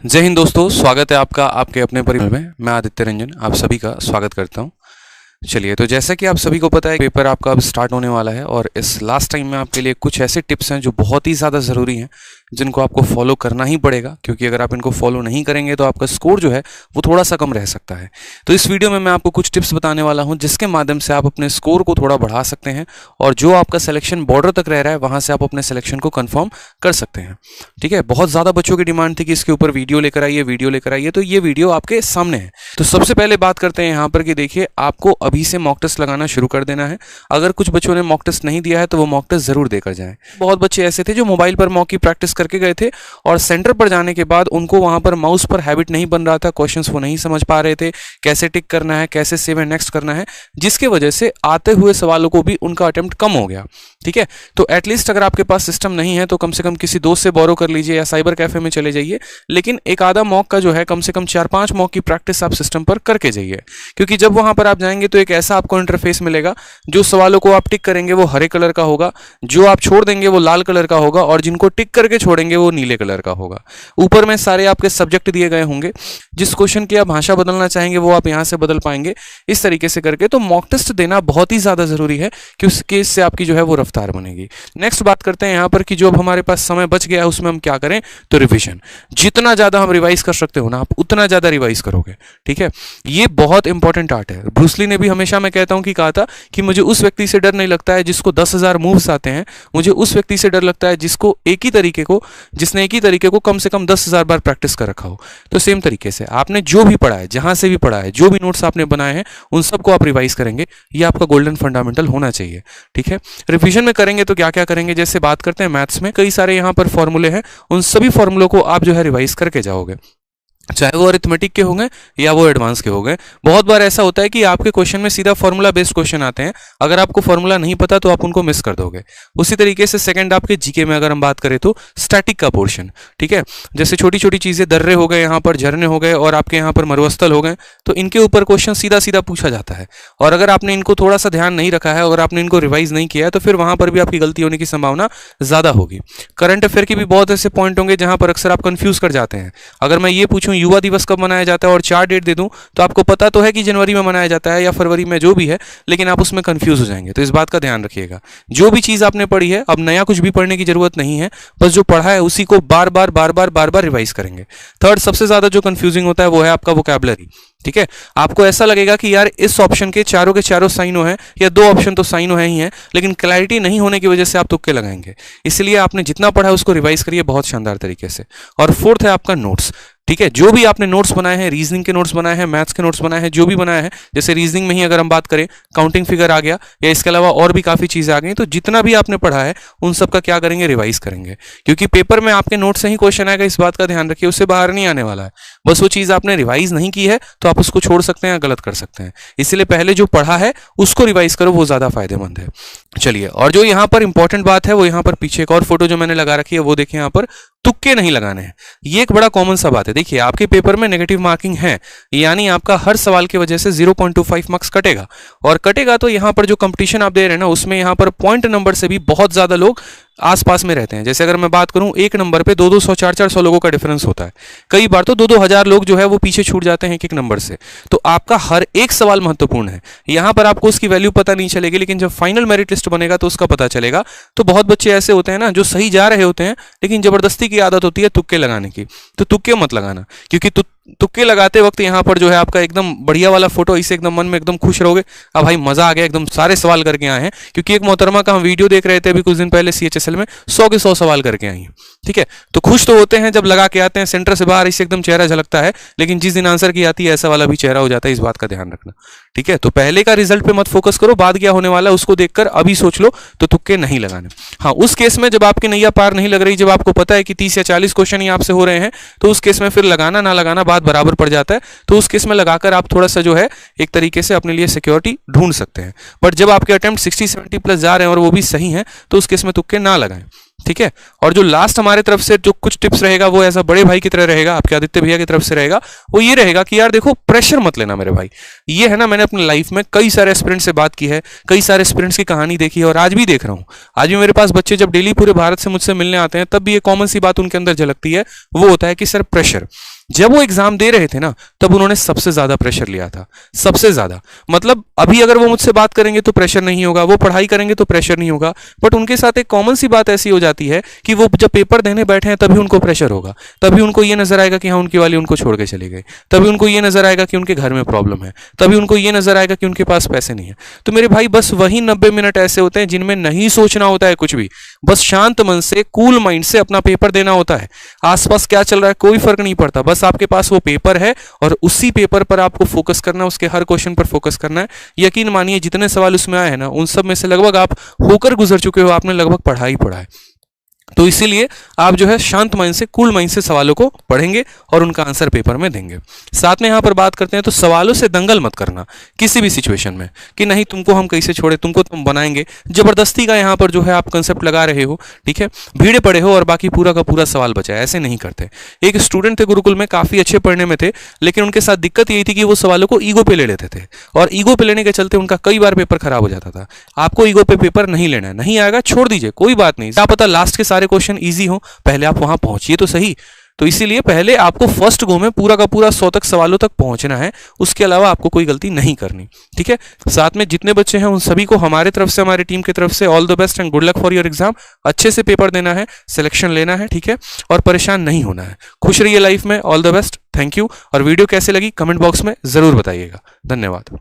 जय हिंद दोस्तों, स्वागत है आपका आपके अपने परिवार में। मैं आदित्य रंजन आप सभी का स्वागत करता हूं। चलिए, तो जैसा कि आप सभी को पता है पेपर आपका अब स्टार्ट होने वाला है और इस लास्ट टाइम में आपके लिए कुछ ऐसे टिप्स हैं जो बहुत ही ज़्यादा ज़रूरी हैं, जिनको आपको फॉलो करना ही पड़ेगा, क्योंकि अगर आप इनको फॉलो नहीं करेंगे तो आपका स्कोर जो है वो थोड़ा सा कम रह सकता है। तो इस वीडियो में मैं आपको कुछ टिप्स बताने वाला हूं जिसके माध्यम से आप अपने स्कोर को थोड़ा बढ़ा सकते हैं और जो आपका सिलेक्शन बॉर्डर तक रह रहा है वहां से आप अपने सिलेक्शन को कन्फर्म कर सकते हैं। ठीक है, बहुत ज़्यादा बच्चों की डिमांड थी कि इसके ऊपर वीडियो लेकर आइए, तो ये वीडियो आपके सामने है। तो सबसे पहले बात करते हैं यहाँ पर कि देखिए, आपको अभी से मॉक टेस्ट लगाना शुरू कर देना है। अगर कुछ बच्चों ने मॉक टेस्ट नहीं दिया है तो वो मॉक टेस्ट जरूर देकर जाएं। बहुत बच्चे ऐसे थे जो मोबाइल पर मॉक की प्रैक्टिस करके गए थे और सेंटर पर जाने के बाद उनको वहां पर माउस पर हैबिट नहीं बन रहा था, क्वेश्चंस वो नहीं समझ पा रहे थे, कैसे टिक करना है, कैसे सेव एंड नेक्स्ट करना है, जिसके वजह से आते हुए सवालों को भी उनका अटेम्प्ट कम हो गया। ठीक है, तो एटलीस्ट अगर आपके पास सिस्टम नहीं है तो कम से कम किसी दोस्त से बोरो कर लीजिए या साइबर कैफे में चले जाइए, लेकिन एक आधा मॉक का जो है कम से कम 4-5 मॉक की प्रैक्टिस आप सिस्टम पर करके जाइए, क्योंकि जब वहां पर आप जाएंगे तो एक ऐसा आपको इंटरफेस मिलेगा, जो सवालों को आप टिक करेंगे वो हरे कलर का होगा, जो आप छोड़ देंगे वो लाल कलर का होगा और जिनको टिक करके छोड़ेंगे वो नीले कलर का होगा। ऊपर में सारे आपके सब्जेक्ट दिए गए होंगे, जिस क्वेश्चन की आप भाषा बदलना चाहेंगे वो आप यहां से बदल पाएंगे, इस तरीके से करके। तो मॉक टेस्ट देना बहुत ही ज्यादा जरूरी है क्योंकि इससे आपकी जो है वो रफ्तार बनेगी। नेक्स्ट बात करते हैं यहाँ पर कि जो अब हमारे पास समय बच गया है उसमें हम क्या करें, तो रिविजन। जितना ज्यादा हम रिवाइज कर सकते हो ना, आप उतना ज्यादा रिवाइज करोगे। ठीक है, ये बहुत इंपॉर्टेंट आर्ट है। ब्रूस ली ने भी हमेशा, मैं कहता हूं कि कहा था कि मुझे उस व्यक्ति से डर नहीं लगता है जिसको 10,000 मूव्स आते हैं, मुझे उस व्यक्ति से डर लगता है जिसने एक ही तरीके को कम से कम 10,000 बार प्रैक्टिस कर रखा हो। तो सेम तरीके से आपने जो भी पढ़ा है, जहां से भी पढ़ा है, जो भी नोट्स आपने बनाए हैं, उन सबको आप रिवाइज करेंगे। ये आपका गोल्डन फंडामेंटल होना चाहिए। ठीक है, रिवीजन में करेंगे तो क्या क्या करेंगे, जैसे बात करते हैं मैथ्स में कई सारे यहाँ पर फॉर्मूले हैं, उन सभी फॉर्मूलों को आप जो है रिवाइज करके जाओगे, चाहे वो अरिथमेटिक के होंगे या वो एडवांस के होंगे। बहुत बार ऐसा होता है कि आपके क्वेश्चन में सीधा फॉर्मूला बेस्ड क्वेश्चन आते हैं, अगर आपको फॉर्मूला नहीं पता तो आप उनको मिस कर दोगे। उसी तरीके से सेकंड आपके जीके में अगर हम बात करें तो स्टैटिक का पोर्शन, ठीक है, जैसे छोटी छोटी चीजें, दर्रे हो गए, यहाँ पर झरने हो गए और आपके यहाँ पर मरुस्थल हो गए, तो इनके ऊपर क्वेश्चन सीधा सीधा पूछा जाता है। और अगर आपने इनको थोड़ा सा ध्यान नहीं रखा है, अगर आपने इनको रिवाइज नहीं किया है, तो फिर वहां पर भी आपकी गलती होने की संभावना ज्यादा होगी। करंट अफेयर के भी बहुत ऐसे पॉइंट होंगे जहां पर अक्सर आप कंफ्यूज कर जाते हैं। अगर मैं ये पूछूं युवा दिवस कब मनाया जाता है और 4 डेट दे दूं, तो आपको पता तो है कि जनवरी में मनाया जाता है या फरवरी में, जो भी है, लेकिन आप उसमें कंफ्यूज हो जाएंगे। तो इस बात का ध्यान रखिएगा। जो भी चीज आपने पढ़ी है, अब नया कुछ भी पढ़ने की जरूरत नहीं है, बस जो पढ़ा है उसी को बार बार रिवाइज करेंगे। थर्ड सबसे ज्यादा जो कंफ्यूजिंग होता है वो है आपका वोकैबुलरी। ठीक है, आपको ऐसा लगेगा कि यार इस ऑप्शन के चारों साइनो हैं या 2 ऑप्शन तो साइनो है ही हैं, लेकिन क्लैरिटी नहीं होने की वजह से आप तुक्के लगाएंगे। इसलिए आपने जितना पढ़ा है उसको रिवाइज करिए बहुत शानदार तरीके से। और फोर्थ है आपका नोट्स। ठीक है, जो भी आपने नोट्स बनाए हैं, रीजनिंग के नोट्स बनाए हैं, मैथ्स के नोट्स बनाए हैं, जो भी बनाया है, जैसे रीजनिंग में ही अगर हम बात करें, काउंटिंग फिगर आ गया या इसके अलावा और भी काफी चीजें आ गई, तो जितना भी आपने पढ़ा है उन सब का क्या करेंगे, रिवाइज करेंगे। क्योंकि पेपर में आपके नोट से ही क्वेश्चन आएगा, इस बात का ध्यान रखिए, उससे बाहर नहीं आने वाला है। बस वो चीज आपने रिवाइज नहीं की है तो आप उसको छोड़ सकते हैं, गलत कर सकते हैं। इसलिए पहले जो पढ़ा है उसको रिवाइज करो, वो ज्यादा फायदेमंद है। चलिए, और जो यहाँ पर इंपॉर्टेंट बात है वो यहाँ पर पीछे एक और फोटो जो मैंने लगा रखी है, वो देखिए, यहाँ पर तुक्के नहीं लगाने हैं। ये एक बड़ा कॉमन सा बात है। देखिए, आपके पेपर में नेगेटिव मार्किंग है, यानी आपका हर सवाल की वजह से 0.25 मार्क्स कटेगा। और कटेगा तो यहाँ पर जो कंपटीशन आप दे रहे हैं ना, उसमें यहाँ पर पॉइंट नंबर से भी बहुत ज्यादा लोग आसपास में रहते हैं। जैसे अगर मैं बात करूं, एक नंबर पे 200, 400 लोगों का डिफरेंस होता है। कई बार तो 2-2 हजार लोग जो है वो पीछे छूट जाते हैं एक नंबर से। तो आपका हर एक सवाल महत्वपूर्ण है। यहां पर आपको उसकी वैल्यू पता नहीं चलेगी, लेकिन जब फाइनल मेरिट लिस्ट बनेगा तो उसका पता चलेगा। तो बहुत बच्चे ऐसे होते हैं ना जो सही जा रहे होते हैं, लेकिन जबरदस्ती की आदत होती है तुक्के लगाने की। तो तुक्के मत लगाना, क्योंकि तुक्के लगाते वक्त यहाँ पर जो है आपका एकदम बढ़िया वाला फोटो, इसे एकदम मन में एकदम खुश रहोगे, अब भाई मजा आ गया, एकदम सारे सवाल करके आए हैं। क्योंकि एक मोहतरमा का हम वीडियो देख रहे थे अभी कुछ दिन पहले CHSL में, 100 के 100 सवाल करके आई हैं। ठीक है, तो खुश तो होते हैं जब लगा के आते हैं, सेंटर से बाहर इसे एकदम चेहरा झलकता है, लेकिन जिस दिन आंसर की आती है ऐसा वाला भी चेहरा हो जाता है। इस बात का ध्यान रखना। ठीक है, तो पहले का रिजल्ट पे मत फोकस करो, बाद क्या होने वाला है उसको देखकर अभी सोच लो, तो तुक्के नहीं लगाने। हाँ, उस केस में जब आपकी नैया पार नहीं लग रही, जब आपको पता है कि 30 या 40 क्वेश्चन ही आपसे हो रहे हैं, तो उस केस में फिर लगाना ना लगाना बात बराबर पड़ जाता है। तो उस केस में लगाकर आप थोड़ा सा जो है एक तरीके से अपने लिए सिक्योरिटी ढूंढ सकते हैं। बट जब आपके अटेम्प्ट 60-70 प्लस जा रहे हैं और वो भी सही हैं, तो उस केस में तुक्के ना लगाएं। ठीक है, और जो लास्ट हमारे तरफ से जो कुछ टिप्स रहेगा वो ऐसा बड़े भाई की तरह रहेगा, आपके आदित्य भैया की तरफ से रहेगा। वो ये रहेगा कि यार देखो, प्रेशर मत लेना मेरे भाई। ये है ना, मैंने अपनी लाइफ में कई सारे एस्पिरेंट्स से बात की है, कई सारे एस्पिरेंट्स की कहानी देखी है और आज भी देख रहा हूँ। आज भी मेरे पास बच्चे जब डेली पूरे भारत से मुझसे मिलने आते हैं तब भी ये कॉमन सी बात उनके अंदर झलकती है, वो होता है कि सर प्रेशर। जब वो एग्जाम दे रहे थे ना तब उन्होंने सबसे ज्यादा प्रेशर लिया था, सबसे ज्यादा। मतलब अभी अगर वो मुझसे बात करेंगे तो प्रेशर नहीं होगा, वो पढ़ाई करेंगे तो प्रेशर नहीं होगा, बट उनके साथ एक कॉमन सी बात ऐसी हो जाती है कि वो जब पेपर देने बैठे हैं तभी उनको प्रेशर होगा, तभी उनको ये नजर आएगा कि हाँ उनकी वाली उनको छोड़ के चली गई, तभी उनको ये नजर आएगा कि उनके घर में प्रॉब्लम है, तभी उनको ये नजर आएगा कि उनके पास पैसे नहीं है। तो मेरे भाई बस वही 90 मिनट ऐसे होते हैं जिनमें नहीं सोचना होता है कुछ भी, बस शांत मन से कूल माइंड से अपना पेपर देना होता है। आसपास क्या चल रहा है कोई फर्क नहीं पड़ता, बस आपके पास वो पेपर है और उसी पेपर पर आपको फोकस करना है, उसके हर क्वेश्चन पर फोकस करना है। यकीन मानिए जितने सवाल उसमें आए हैं ना उन सब में से लगभग आप होकर गुजर चुके हो, आपने लगभग पढ़ा ही पढ़ा है। तो इसीलिए आप जो है शांत माइंड से कूल माइंड से सवालों को पढ़ेंगे और उनका आंसर पेपर में देंगे। साथ में यहां पर बात करते हैं तो सवालों से दंगल मत करना किसी भी सिचुएशन में कि नहीं तुमको हम कैसे छोड़े, तुमको तुम बनाएंगे, जबरदस्ती का यहां पर जो है आप कंसेप्ट लगा रहे हो, ठीक है, भीड़े पड़े हो और बाकी पूरा का पूरा सवाल बचा है, ऐसे नहीं करते। एक स्टूडेंट थे गुरुकुल में, काफी अच्छे पढ़ने में थे, लेकिन उनके साथ दिक्कत यही थी कि वो सवालों को ईगो पे ले लेते थे और ईगो पे लेने के चलते उनका कई बार पेपर खराब हो जाता था। आपको ईगो पे पेपर नहीं लेना है, नहीं आएगा छोड़ दीजिए, कोई बात नहीं, क्या पता लास्ट के सारे क्वेश्चन ईजी हो, पहले आप वहां पहुंचिए तो सही। तो इसीलिए पहले आपको फर्स्ट गो में पूरा का पूरा 100 तक सवालों तक पहुंचना है, उसके अलावा आपको कोई गलती नहीं करनी, ठीक है। साथ में जितने बच्चे हैं उन सभी को हमारे तरफ से, हमारी टीम की तरफ से all the best and good luck for your exam. अच्छे से पेपर देना है, सिलेक्शन लेना है, ठीक है, और परेशान नहीं होना है। खुश रहिए लाइफ में, all the best, thank you. और वीडियो कैसे लगी कमेंट बॉक्स में जरूर बताइएगा। धन्यवाद।